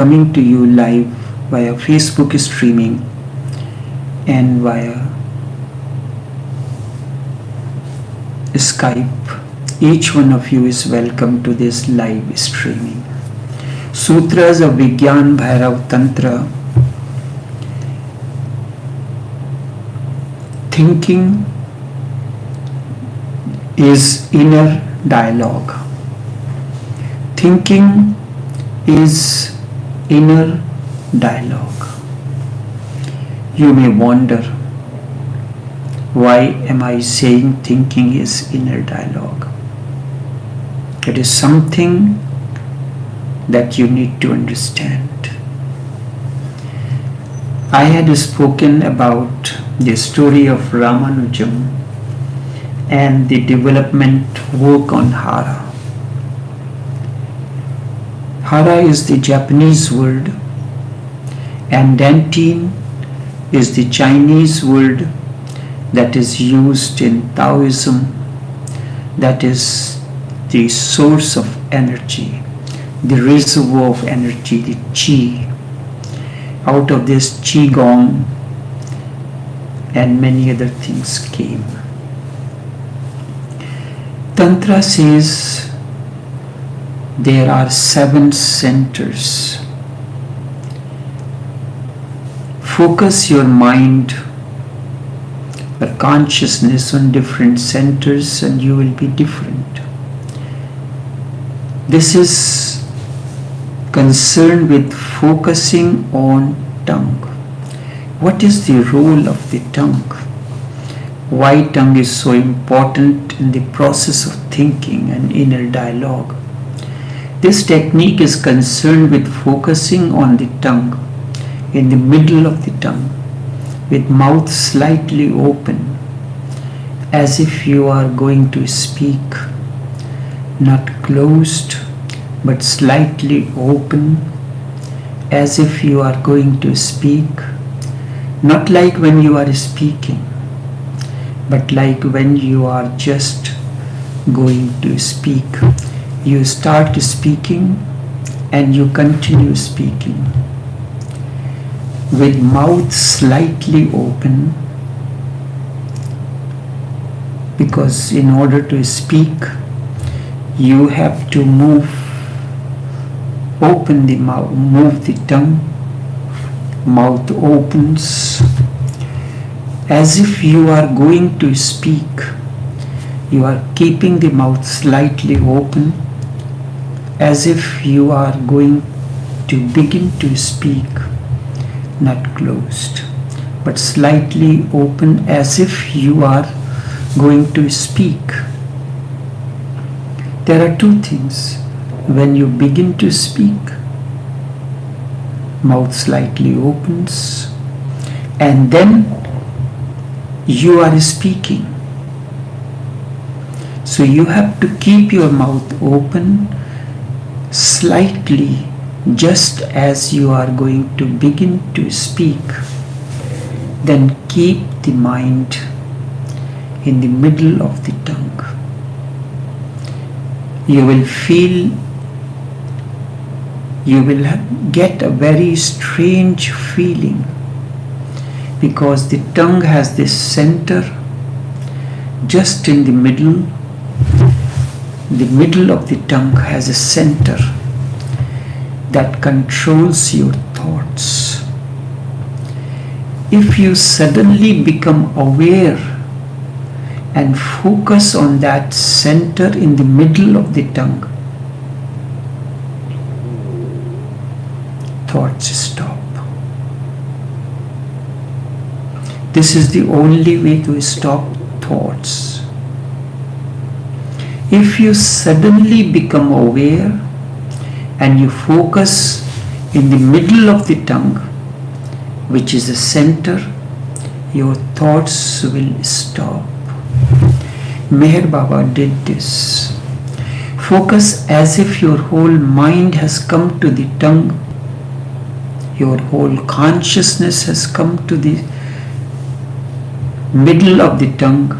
coming to you live via Facebook streaming and via Skype. Each one of you is welcome to this live streaming. Sutras of Vigyan Bhairav Tantra. Thinking is inner dialogue. Thinking is inner dialogue. You may wonder, why am I saying thinking is inner dialogue? It is something that you need to understand. I had spoken about the story of Ramanujam and the development work on Hara. Hara is the Japanese word and attain is the Chinese word that is used in Taoism, that is the source of energy, the reservoir of energy, the Qi. Out of this Qigong and many other things came. Tantra says there are 7 centers. Focus your mind or consciousness on different centers and you will be different. This is concerned with focusing on tongue. What is the role of the tongue? Why tongue is so important in the process of thinking and inner dialogue? This technique is concerned with focusing on the tongue, in the middle of the tongue, with mouth slightly open, as if you are going to speak, not closed, but slightly open, as if you are going to speak, not like when you are speaking, but like when you are just going to speak. You start speaking and you continue speaking with mouth slightly open, because in order to speak you have to open the mouth, move the tongue. Mouth opens as if you are going to speak. You are keeping the mouth slightly open as if you are going to begin to speak, not closed, but slightly open as if you are going to speak. There are 2 things. When you begin to speak, mouth slightly opens, and then you are speaking. So you have to keep your mouth open slightly, just as you are going to begin to speak. Then keep the mind in the middle of the tongue. You will feel, you will get a very strange feeling, because the tongue has this center just in the middle. The middle of the tongue has a center that controls your thoughts. If you suddenly become aware and focus on that center in the middle of the tongue, thoughts stop. This is the only way to stop thoughts. If you suddenly become aware and you focus in the middle of the tongue, which is the center, your thoughts will stop. Meher Baba did this. Focus as if your whole mind has come to the tongue. Your whole consciousness has come to the middle of the tongue.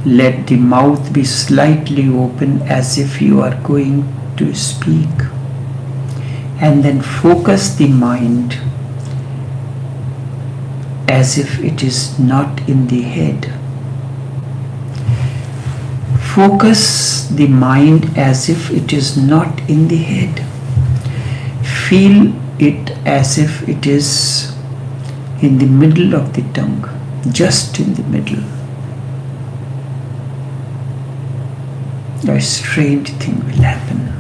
Let the mouth be slightly open as if you are going to speak. and then focus the mind as if it is not in the head. Focus the mind as if it is not in the head. Feel it as if it is in the middle of the tongue, just in the middle. A strange thing will happen.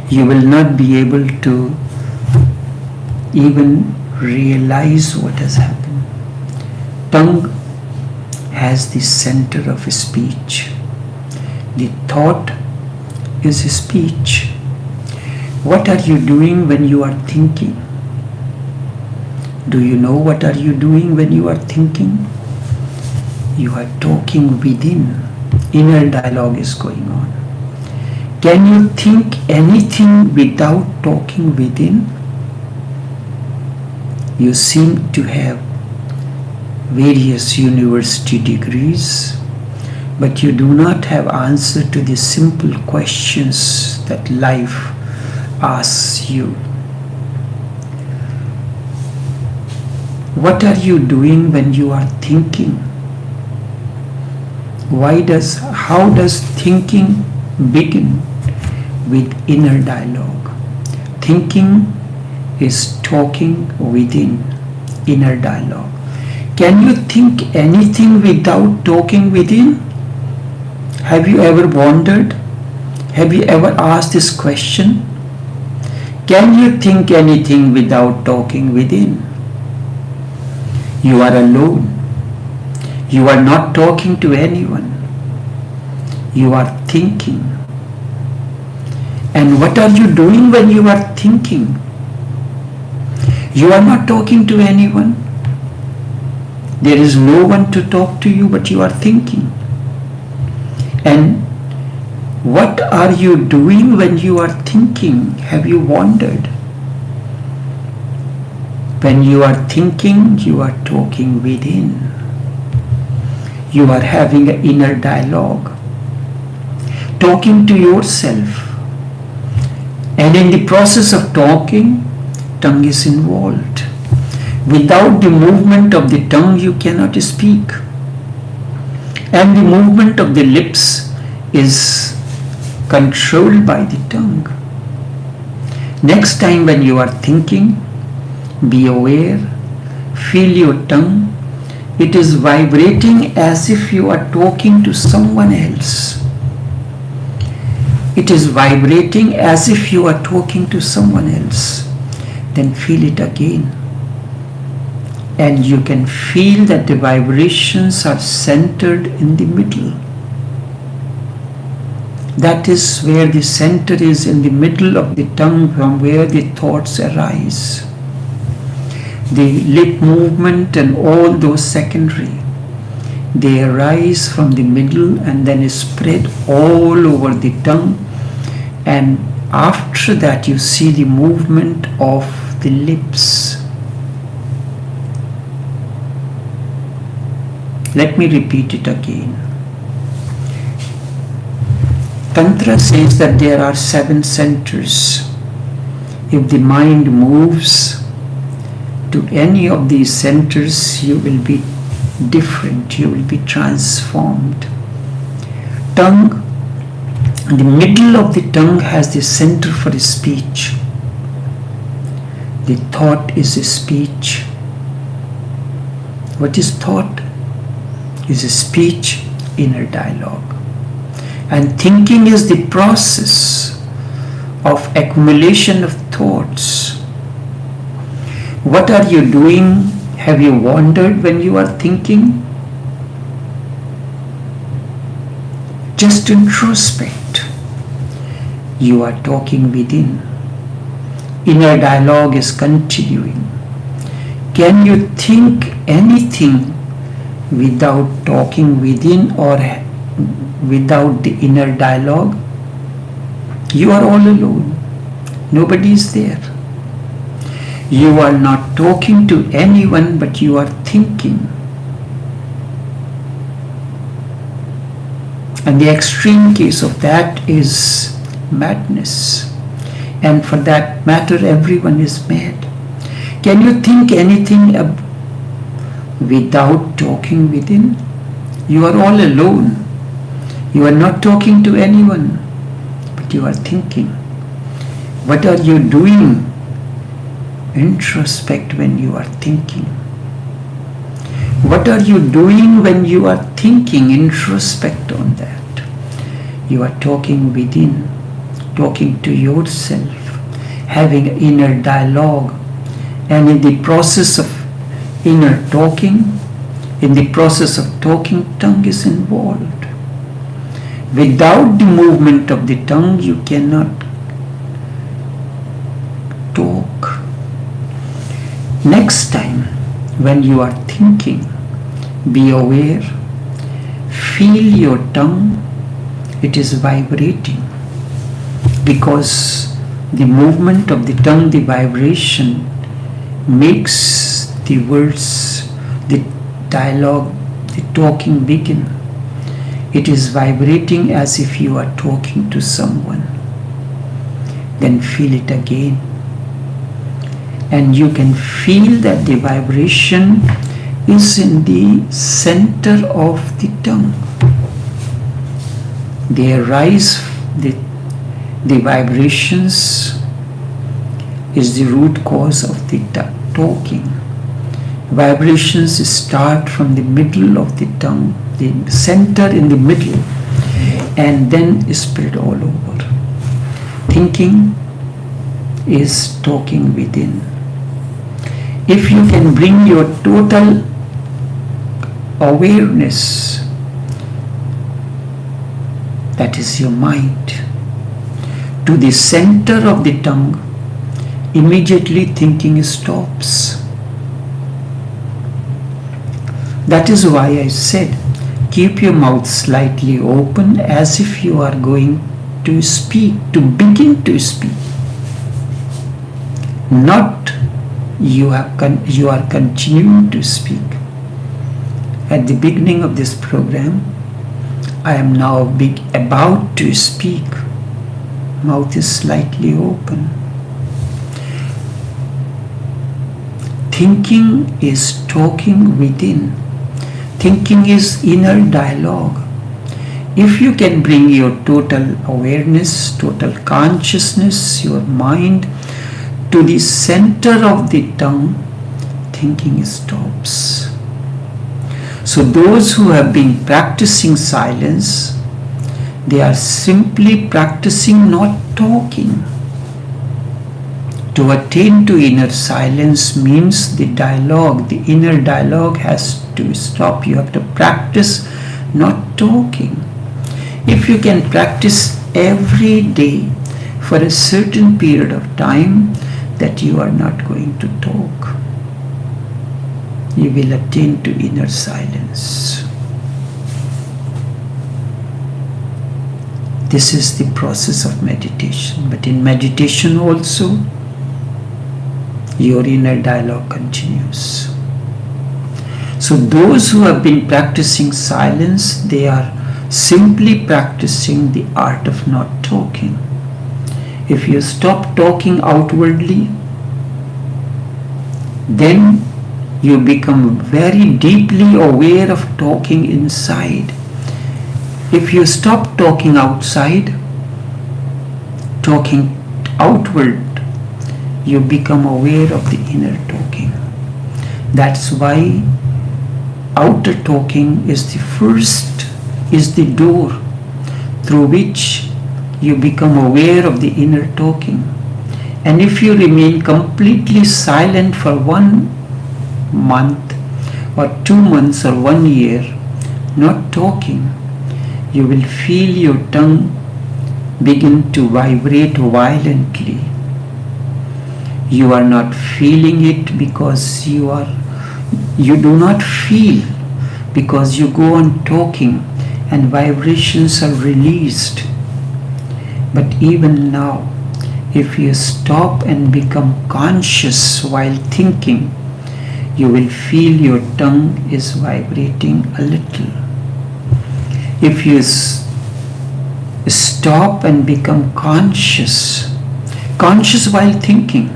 You will not be able to even realize what has happened. Tongue has the center of speech. The thought is speech. What are you doing when you are thinking? Do you know what are you doing when you are thinking? You are talking within. Inner dialogue is going on. Can you think anything without talking within? You seem to have various university degrees, but you do not have answer to the simple questions that life asks you. What are you doing when you are thinking? How does thinking begin? With inner dialogue. Thinking is talking within, inner dialogue. Can you think anything without talking within? Have you ever wondered? Have you ever asked this question? Can you think anything without talking within? You are alone. You are not talking to anyone. You are thinking. And what are you doing when you are thinking? You are not talking to anyone. There is no one to talk to you, but you are thinking. And what are you doing when you are thinking? Have you wondered? When you are thinking, you are talking within. You are having an inner dialogue, talking to yourself. And in the process of talking, tongue is involved. Without the movement of the tongue, you cannot speak. And the movement of the lips is controlled by the tongue. Next time when you are thinking, be aware, feel your tongue. It is vibrating as if you are talking to someone else. It is vibrating as if you are talking to someone else. Then feel it again. And you can feel that the vibrations are centered in the middle. That is where the center is, in the middle of the tongue, from where the thoughts arise. The lip movement and all those secondary, they arise from the middle and then spread all over the tongue. And after that you see the movement of the lips. Let me repeat it again. Tantra says that there are 7 centers. If the mind moves to any of these centers, you will be different, you will be transformed. Tongue, the middle of the tongue has the center for speech. The thought is a speech. What is thought? Is a speech, inner dialogue. And thinking is the process of accumulation of thoughts. What are you doing? Have you wondered when you are thinking? Just introspect. You are talking within. Inner dialogue is continuing. Can you think anything without talking within or without the inner dialogue? You are all alone. Nobody is there. You are not talking to anyone, but you are thinking. And the extreme case of that is madness. And for that matter, everyone is mad. Can you think anything without talking within? You are all alone. You are not talking to anyone, but you are thinking. What are you doing? Introspect when you are thinking. What are you doing when you are thinking? Introspect on that. You are talking within, talking to yourself, having inner dialogue. And in the process of inner talking, in the process of talking, tongue is involved. Without the movement of the tongue, you cannot talk. Next time, when you are thinking, be aware, feel your tongue, it is vibrating, because the movement of the tongue, the vibration, makes the words, the dialogue, the talking begin. It is vibrating as if you are talking to someone. Then feel it again. And you can feel that the vibration is in the center of the tongue. They arise, the vibrations is the root cause of the talking. Vibrations start from the middle of the tongue, the center in the middle, and then spread all over. Thinking is talking within. If you can bring your total awareness, that is your mind, to the center of the tongue, immediately thinking stops. That is why I said, keep your mouth slightly open as if you are going to speak, to begin to speak. Not you are continuing to speak. At the beginning of this program, I am now about to speak. Mouth is slightly open. Thinking is talking within. Thinking is inner dialogue. If you can bring your total awareness, total consciousness, your mind to the center of the tongue, thinking stops. So those who have been practicing silence, they are simply practicing not talking. To attain to inner silence means the dialogue, the inner dialogue has to stop. You have to practice not talking. If you can practice every day for a certain period of time that you are not going to talk, you will attain to inner silence. This is the process of meditation. But in meditation also, your inner dialogue continues. So those who have been practicing silence, they are simply practicing the art of not talking. If you stop talking outwardly, then you become very deeply aware of talking inside. If you stop talking outside, talking outward, you become aware of the inner talking. That's why outer talking is the door through which you become aware of the inner talking. And if you remain completely silent for 1 month or 2 months or 1 year, not talking, you will feel your tongue begin to vibrate violently. You are not feeling it because you do not feel, because you go on talking and vibrations are released. But even now, if you stop and become conscious while thinking, you will feel your tongue is vibrating a little. If you stop and become conscious, conscious while thinking,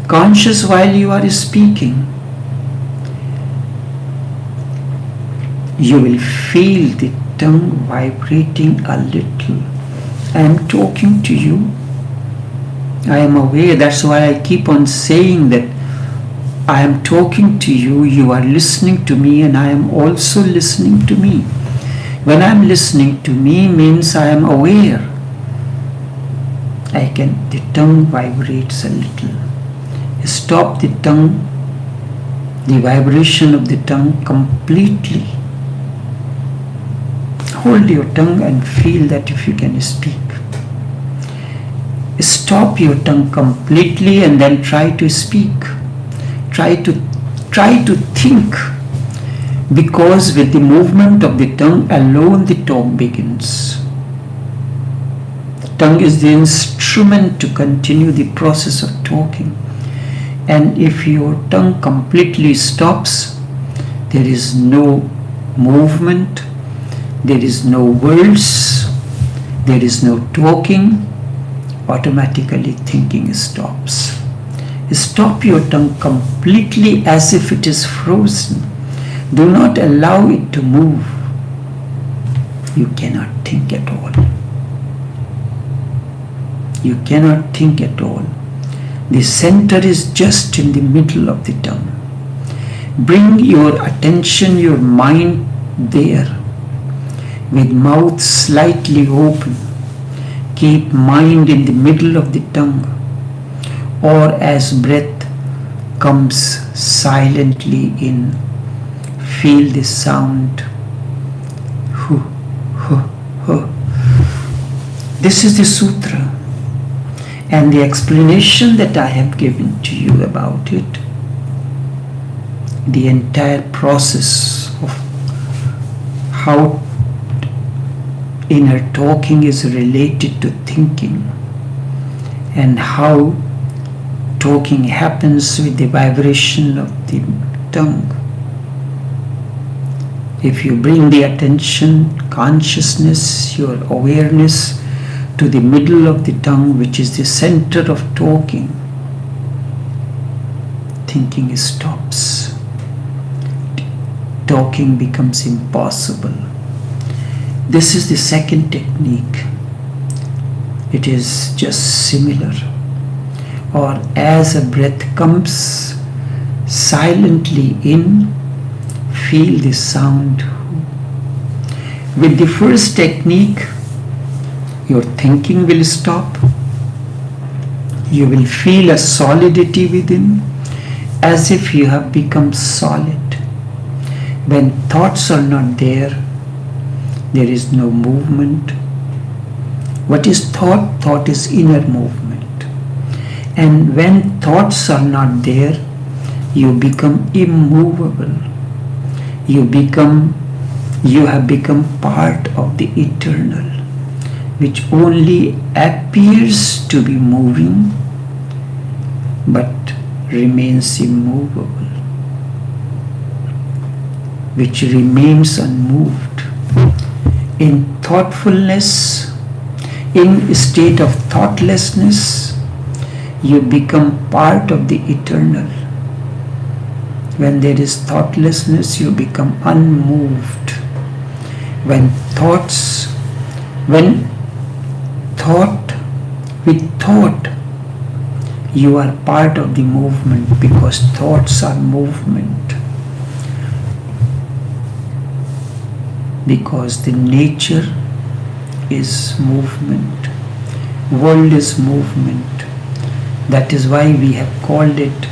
conscious while you are speaking. You will feel the tongue vibrating a little. I am talking to you. I am aware. That's why I keep on saying that I am talking to you, you are listening to me, and I am also listening to me. When I am listening to me means I am aware. The tongue vibrates a little. Stop the tongue, the vibration of the tongue completely. Hold your tongue and feel that if you can speak. Stop your tongue completely and then try to speak. Try to think, because with the movement of the tongue alone the talk begins. The tongue is the instrument to continue the process of talking. And if your tongue completely stops, there is no movement, there is no words, there is no talking, automatically thinking stops. Stop your tongue completely as if it is frozen. Do not allow it to move. You cannot think at all. You cannot think at all. The center is just in the middle of the tongue. Bring your attention, your mind there, with mouth slightly open. Keep mind in the middle of the tongue, or as breath comes silently in, feel the sound. Hu, hu, hu. This is the sutra, and the explanation that I have given to you about it, the entire process of how inner talking is related to thinking, and how talking happens with the vibration of the tongue. If you bring the attention, consciousness, your awareness to the middle of the tongue, which is the center of talking, thinking stops. Talking becomes impossible. This is the second technique. It is just similar. Or as a breath comes silently in, feel the sound. With the first technique, your thinking will stop. You will feel a solidity within, as if you have become solid. When thoughts are not there, there is no movement. What is thought? Thought is inner movement. And when thoughts are not there, you become immovable. You have become part of the eternal, which only appears to be moving but remains immovable, which remains unmoved. In thoughtfulness, in a state of thoughtlessness, you become part of the eternal. When there is thoughtlessness, you become unmoved. With thought, you are part of the movement, because thoughts are movement. Because the nature is movement, world is movement. That is why we have called it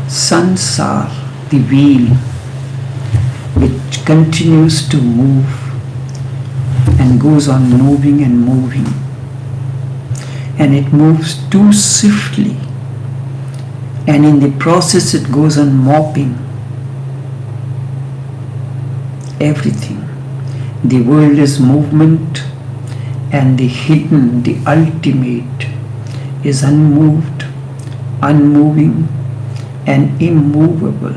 sansar, the wheel, which continues to move and goes on moving and moving. And it moves too swiftly, and in the process it goes on mopping everything. The world is movement, and the hidden, the ultimate, is unmoved, unmoving, and immovable.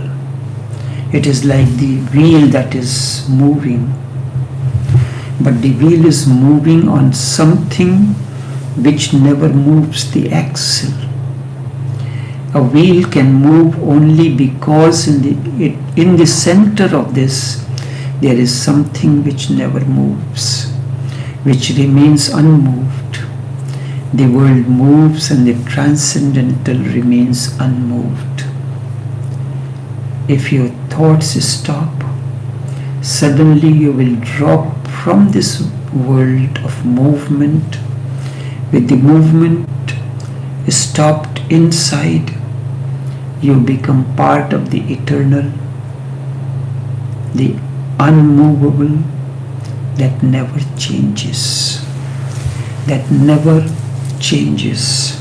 It is like the wheel that is moving, but the wheel is moving on something which never moves the axle. A wheel can move only because in the center of this there is something which never moves, which remains unmoved. The world moves and the transcendental remains unmoved. If your thoughts stop, suddenly you will drop from this world of movement. With the movement stopped inside, you become part of the eternal, the unmovable, that never changes. That never changes.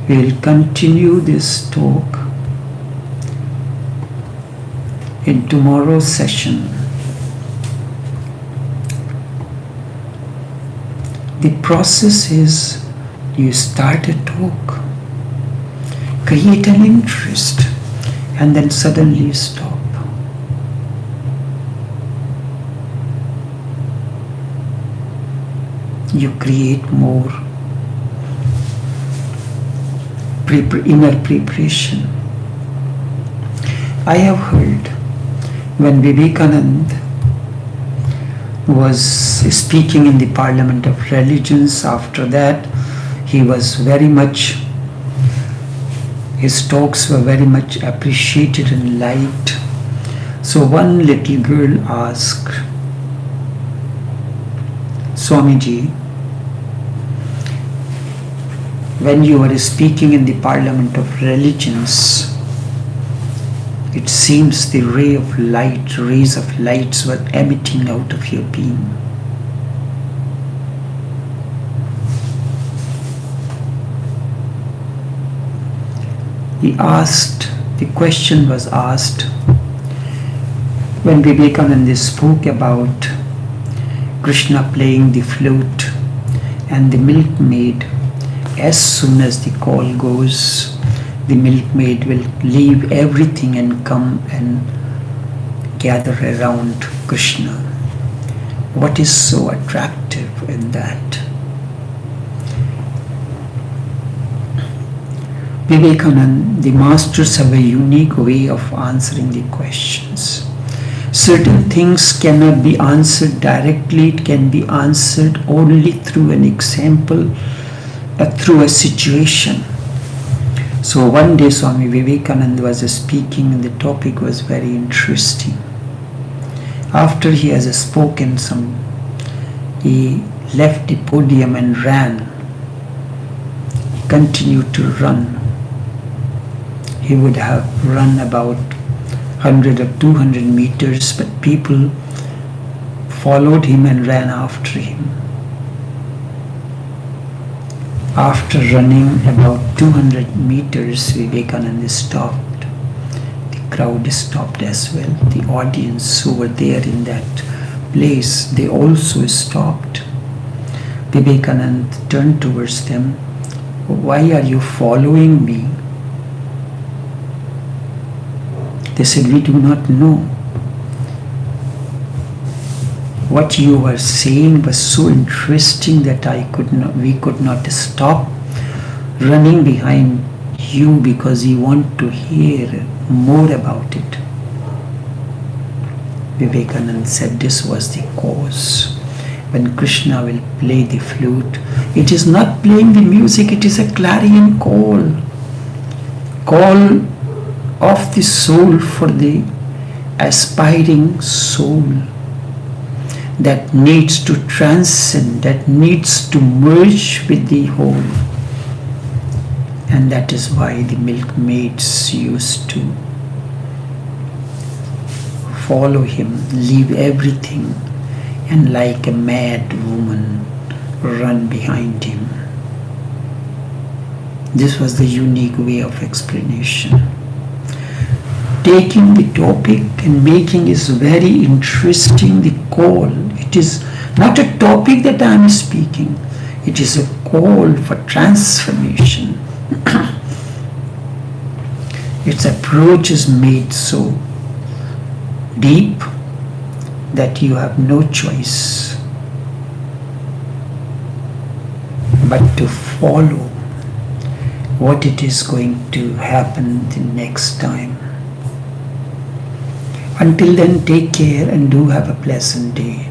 We will continue this talk in tomorrow's session. The process is you start a talk, create an interest, and then suddenly stop. You create more inner preparation. I have heard when Vivekananda was speaking in the Parliament of Religions, after that he was very much, his talks were very much appreciated and liked. So one little girl asked, Swamiji, when you were speaking in the Parliament of Religions, it seems the rays of lights were emitting out of your being. The question was asked when Vivekananda spoke about Krishna playing the flute and the milkmaid. As soon as the call goes, the milkmaid will leave everything and come and gather around Krishna. What is so attractive in that? Vivekananda, the masters have a unique way of answering the questions. Certain things cannot be answered directly, it can be answered only through an example, through a situation. So one day Swami Vivekananda was speaking and the topic was very interesting. After he has spoken he left the podium and ran. He continued to run. He would have run about 100 or 200 meters, but people followed him and ran after him. After running about 200 meters, Vivekananda stopped. The crowd stopped as well. The audience who were there in that place, they also stopped. Vivekananda turned towards them. Why are you following me? They said, we do not know. What you were saying was so interesting that we could not stop running behind you because we want to hear more about it. Vivekananda said this was the cause. When Krishna will play the flute, it is not playing the music, it is a clarion call. Call of the soul for the aspiring soul that needs to transcend, that needs to merge with the whole. And that is why the milkmaids used to follow him, leave everything, and like a mad woman run behind him. This was the unique way of explanation. Taking the topic and making it very interesting, the call. It is not a topic that I am speaking. It is a call for transformation. Its approach is made so deep that you have no choice. but to follow what it is going to happen the next time. Until then, take care and do have a pleasant day.